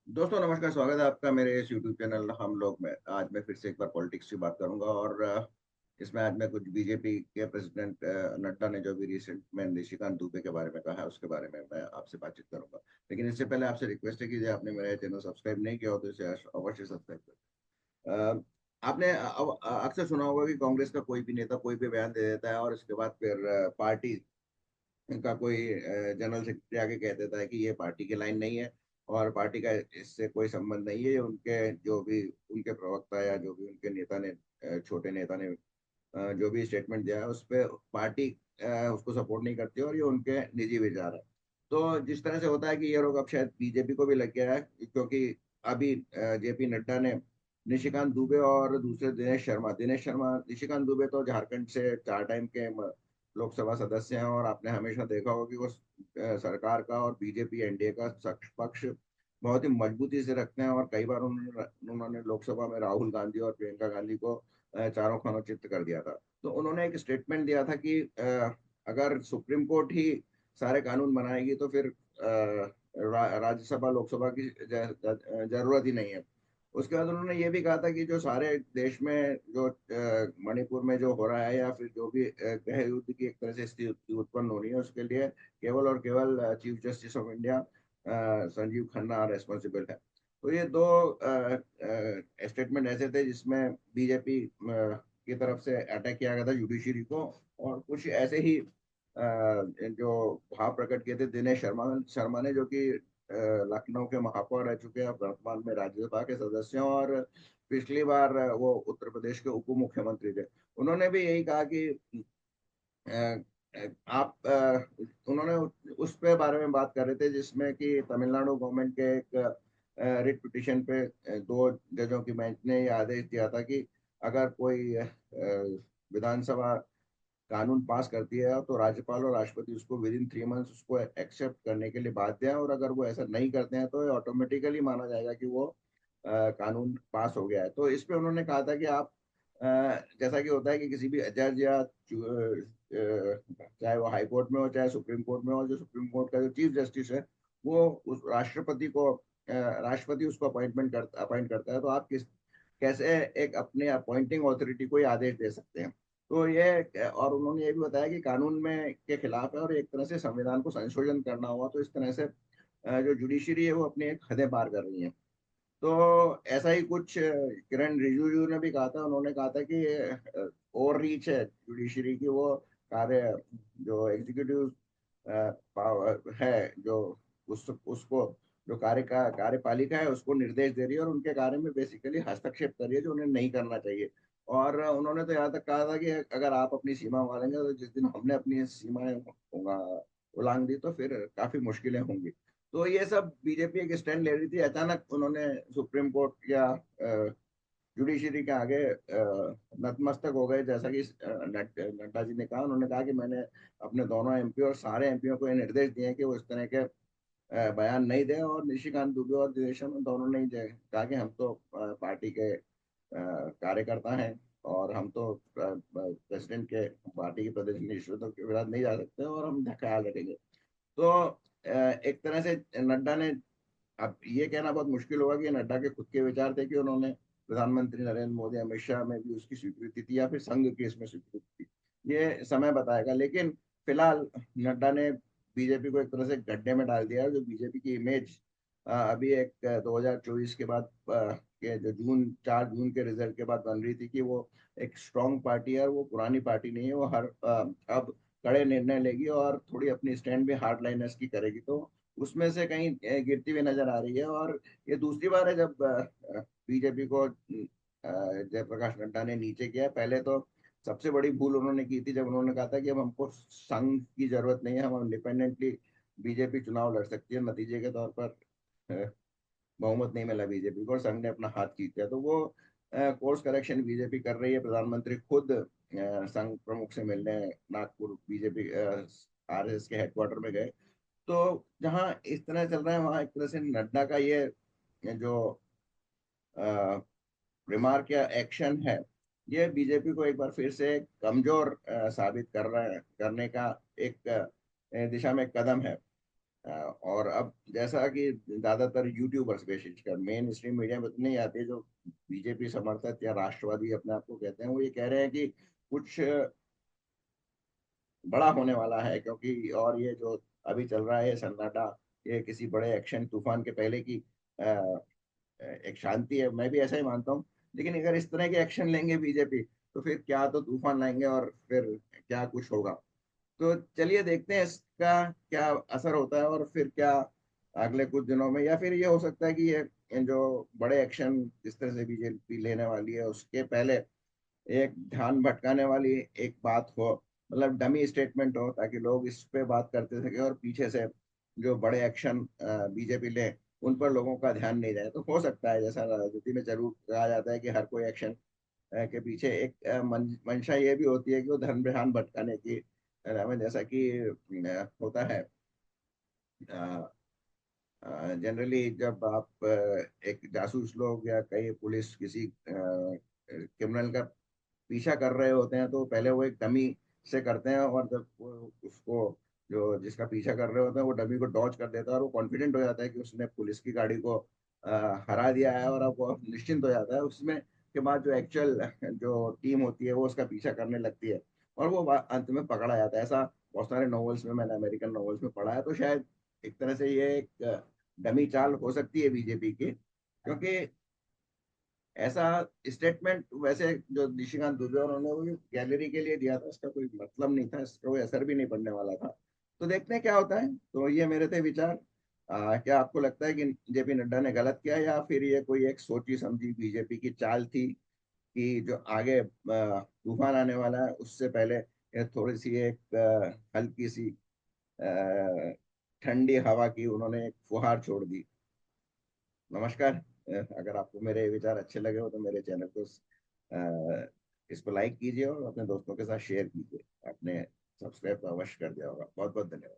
दोस्तों नमस्कार, स्वागत है आपका मेरे इस यूट्यूब चैनल हम लोग में। आज मैं फिर से एक बार पॉलिटिक्स की बात करूंगा और इसमें आज मैं कुछ बीजेपी के प्रेसिडेंट नड्डा ने जो भी रिसेंट में निशिकांत दुबे के बारे में कहा है उसके बारे में मैं आपसे बातचीत करूंगा। लेकिन इससे पहले आपसे रिक्वेस्ट है कि यदि आपने मेरा चैनल सब्सक्राइब नहीं किया हो तो इसे अवश्य सब्सक्राइब करें। आपने अक्सर सुना होगा कि कांग्रेस का कोई भी नेता कोई भी बयान दे देता है और इसके बाद फिर पार्टी का कोई जनरल सेक्रेटरी आके कह देता है कि ये पार्टी की लाइन नहीं है और पार्टी का इससे कोई संबंध नहीं है। ये उनके जो भी उनके प्रवक्ता या जो भी उनके नेता ने छोटे नेता ने जो भी स्टेटमेंट दिया है उस पे पार्टी उसको सपोर्ट नहीं करती और ये उनके निजी विचार है। तो जिस तरह से होता है कि ये रोग अब शायद बीजेपी को भी लग गया है, क्योंकि अभी जेपी नड्डा ने निशिकांत दुबे और दूसरे दिनेश शर्मा निशिकांत दुबे तो झारखंड से 4 टाइम के लोकसभा सदस्य हैं और आपने हमेशा देखा होगा कि वो सरकार का और बीजेपी एनडीए का पक्ष बहुत ही मजबूती से रखते हैं और कई बार उन्होंने लोकसभा में राहुल गांधी और प्रियंका गांधी को चारों खानों चित्त कर दिया था। तो उन्होंने एक स्टेटमेंट दिया था कि अगर सुप्रीम कोर्ट ही सारे कानून बनाएगी तो फिर राज्यसभा लोकसभा की जरूरत ही नहीं है। उसके बाद उन्होंने ये भी कहा था कि जो सारे देश में जो मणिपुर में जो हो रहा है या फिर जो भी गृह युद्ध की एक तरह से स्थिति उत्पन्न होनी है उसके लिए केवल और केवल chief justice of India Sanjeev Khanna responsible है। तो ये दो स्टेटमेंट ऐसे थे जिसमें बीजेपी की तरफ से अटैक किया गया था जुडिशरी को। और कुछ ऐसे ही जो भाव प्रकट किए थे दिनेश शर्मा शर्मा ने, जो कि लखनऊ के महापौर रह चुके हैं, वर्तमान में राज्यसभा के सदस्य हैं और पिछली बार वो उत्तर प्रदेश के उप मुख्यमंत्री थे। उन्होंने भी यही कहा कि अ, आप उन्होंने उस पे बारे में बात कर रहे थे जिसमें कि तमिलनाडु गवर्नमेंट के एक रिट पिटिशन पे दो जजों की बेंच ने ये आदेश दिया था कि अगर कोई विधानसभा कानून पास करती है तो राज्यपाल और राष्ट्रपति उसको विद इन 3 मंथ्स उसको एक्सेप्ट करने के लिए बाध्य है और अगर वो ऐसा नहीं करते हैं तो ऑटोमेटिकली माना जाएगा कि वो कानून पास हो गया है। तो इस पे उन्होंने कहा था कि आप अ, जैसा कि होता है कि किसी भी जज या चाहे वो हाई कोर्ट में हो चाहे सुप्रीम कोर्ट में हो, जो सुप्रीम कोर्ट का जो चीफ जस्टिस है वो उस राष्ट्रपति उसको अपॉइंट करता है। तो आप किस कैसे एक अपने अपॉइंटिंग अथॉरिटी को ये आदेश दे सकते हैं। तो ये और उन्होंने ये भी बताया कि कानून में के खिलाफ है और एक तरह से संविधान को संशोधन करना हुआ तो इस तरह से जो जुडिशरी है वो अपनी एक हदें पार कर रही है। तो ऐसा ही कुछ किरण रिजिजू ने भी कहा था। उन्होंने कहा था कि ओवर रीच है जुडिशरी की, वो कार्य जो एग्जीक्यूटिव पावर है जो उसको जो कार्यपालिका है उसको निर्देश दे रही है और उनके कार्य में बेसिकली हस्तक्षेप कर रही है जो उन्हें नहीं करना चाहिए। और उन्होंने तो यहाँ तक कहा था कि अगर आप अपनी सीमा उल्लेंगे तो जिस दिन हमने अपनी सीमाएं उल्लांघ दी तो फिर काफी मुश्किलें होंगी। तो ये सब बीजेपी एक स्टैंड ले रही थी। अचानक उन्होंने सुप्रीम कोर्ट या जुडिशरी के आगे नतमस्तक हो गए। जैसा कि नड्डा जी ने कहा, उन्होंने कहा कि मैंने अपने दोनों एमपी और सारे एमपीओ को ये निर्देश दिए हैं कि वो इस तरह के बयान नहीं दें। और निशिकांत दुबे और दिनेश शर्मा दोनों ने कहा कि हम तो पार्टी के कार्यकर्ता हैं और हम तो प्रेसिडेंट के पार्टी के प्रदेश निश्चितों के विरोध नहीं जा सकते और हम ख्याल रखेंगे। तो एक तरह से नड्डा ने, अब ये कहना बहुत मुश्किल होगा कि नड्डा के खुद के विचार थे कि उन्होंने प्रधानमंत्री नरेंद्र मोदी अमित शाह में भी उसकी स्वीकृति थी या फिर संघ की इसमें स्वीकृति थी, ये समय बताएगा। लेकिन फिलहाल नड्डा ने बीजेपी को एक तरह से गड्ढे में डाल दिया है। जो बीजेपी की इमेज अभी एक 2024 के बाद के जो जून 4 जून के रिजल्ट के बाद बन रही थी कि वो एक स्ट्रांग पार्टी है और वो पुरानी पार्टी नहीं है। वो अब कड़े निर्णय लेगी और थोड़ी अपनी स्टैंड भी हार्ड लाइनर्स की करेगी। तो उसमें से कहीं गिरती हुई नजर आ रही है। और ये दूसरी बार है जब बीजेपी को जयप्रकाश नड्डा ने नीचे किया है। पहले तो सबसे बड़ी भूल उन्होंने की थी जब उन्होंने कहा था कि अब हमको संघ की जरूरत नहीं है, हम इंडिपेंडेंटली बीजेपी चुनाव लड़ सकती है। नतीजे के तौर पर अ, बहुमत नहीं मिला बीजेपी को और संघ ने अपना हाथ खींच लिया। तो वो कोर्स करेक्शन बीजेपी कर रही है। प्रधानमंत्री खुद संघ प्रमुख से मिलने नागपुर बीजेपी आरएसएस के हेडक्वार्टर में गए। तो जहाँ इस तरह चल रहा है वहां एक तरह से नड्डा का ये जो रिमार्क या एक्शन है ये बीजेपी को एक बार फिर से कमजोर साबित कर रहा है करने का एक दिशा में एक कदम है। और अब जैसा कि ज्यादातर यूट्यूबर्स विशेषकर मेन स्ट्रीम मीडिया में उतने ही आते हैं जो बीजेपी समर्थक या राष्ट्रवादी अपने आप को कहते हैं, वो ये कह रहे हैं कि कुछ बड़ा होने वाला है, क्योंकि और ये जो अभी चल रहा है सन्नाटा, ये किसी बड़े एक्शन तूफान के पहले की अ, एक शांति है, मैं भी ऐसा ही मानता हूँ। लेकिन अगर इस तरह के एक्शन लेंगे बीजेपी, तो फिर क्या तो तूफान लाएंगे और फिर क्या कुछ होगा। तो चलिए देखते हैं इसका क्या असर होता है, और फिर क्या अगले कुछ दिनों में, या फिर ये हो सकता है कि ये जो बड़े एक्शन जिस तरह से बीजेपी लेने वाली है उसके पहले एक ध्यान भटकाने वाली एक बात हो, मतलब डमी स्टेटमेंट हो, ताकि लोग इस पे बात करते सके और पीछे से जो बड़े एक्शन बीजेपी ले उन पर लोगों का ध्यान नहीं जाए। तो हो सकता है, जैसा राजनीति में जरूर कहा जाता है कि हर कोई एक्शन के पीछे एक मंशा ये भी होती है कि वो धर्म ध्यान भटकाने की। जैसा कि होता है जनरली, जब आप एक जासूस लोग या कई पुलिस किसी क्रिमिनल का पीछा कर रहे होते हैं, तो पहले वो एक डमी से करते हैं, और जब वो उसको जो जिसका पीछा कर रहे होते हैं वो डमी को डॉज कर देता है, और वो कॉन्फिडेंट हो जाता है कि उसने पुलिस की गाड़ी को हरा दिया है, और अब वो निश्चिंत हो जाता है उसमें। के बाद जो एक्चुअल जो टीम होती है वो उसका पीछा करने लगती है, और वो अंत में पकड़ा जाता है। ऐसा बहुत सारे नॉवेल्स में, मैंने अमेरिकन नॉवेल्स में पढ़ा है। तो शायद एक तरह से ये एक डमी चाल हो सकती है बीजेपी की, क्योंकि ऐसा स्टेटमेंट वैसे जो निशिकांत दुबे और उन्होंने वो गैलरी के लिए दिया था, इसका कोई मतलब नहीं था, इसका कोई असर भी नहीं पड़ने वाला था। तो देखते हैं क्या होता है। तो ये मेरे थे विचार। क्या आपको लगता है कि जेपी नड्डा ने गलत किया, या फिर ये कोई एक सोची समझी बीजेपी की चाल थी कि जो आगे तूफान आने वाला है उससे पहले ये थोड़ी सी एक हल्की सी ठंडी हवा की उन्होंने एक फुहार छोड़ दी। नमस्कार। अगर आपको मेरे विचार अच्छे लगे हो तो मेरे चैनल को इसको लाइक कीजिए और अपने दोस्तों के साथ शेयर कीजिए। आपने सब्सक्राइब तो अवश्य कर दिया होगा। बहुत बहुत धन्यवाद।